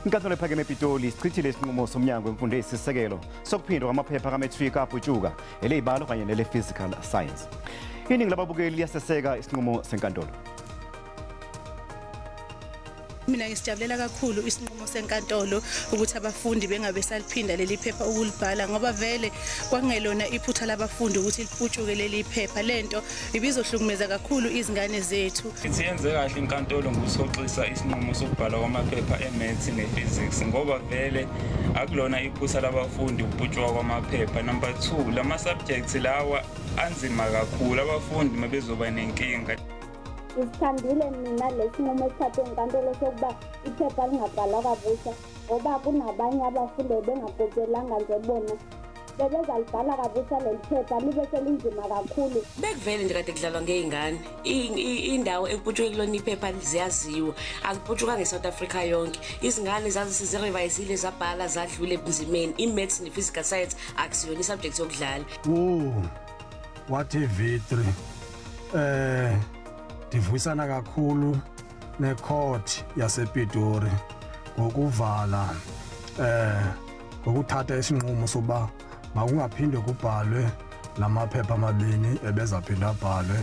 Inkantolo ephakeme ePitoli isichithile isinqumo somnyango wemfundo eyisisekelo sokuphindwa kwamaphepha kaMatric abhutshuka eleyibalo kanye nele physical science. Iningi lababukeli liyaseseka isinqumo senkantolo. Mina ngisijabulela kakhulu isinqumo senkantolo ukuthi abafundi bengabe saliphinda leli phepha ukulibhala ngoba vele kwangelona iphutha labafundi ukuthi liputshuke leli phepha lento ibizohlukumeza kakhulu izingane zethu. Siyenze kahle inkantolo ngokusoxisa isinqumo sokubhala kwamaphepha eMaths nePhysics ngoba vele akulona iphutha labafundi ukuputshwa kwamaphepha. Number 2, lama subjects lawa anzima kakhulu abafundi mabezoba nenkinga. Isithandile mina lesinqumo esithathwe inkantolo sokuba iphepha lingabhalwa kabusha ngoba kunabanye abafundi bengagogelanga nje bona bebezalibhala kabusha leli phepha libe selinzima kakhulu. Bekuvele nje kade kudlalwa ngeingane indawo ekuputshwe kulona iphepha liziyaziwa akuputshukanga ngeSouth Africa yonke izingane zazisizirevayizile zabhala zadlule ebunzimeni iMaths nePhysical Science akusiyona isubject yokudlala. What a victory. Divuyisana kakhulu necourt yasePitoli ngokuvala ngokuthatha isinqumo soba makungaphindwe kubhalwe lamaphepha amabini ebezaphinda abhalwe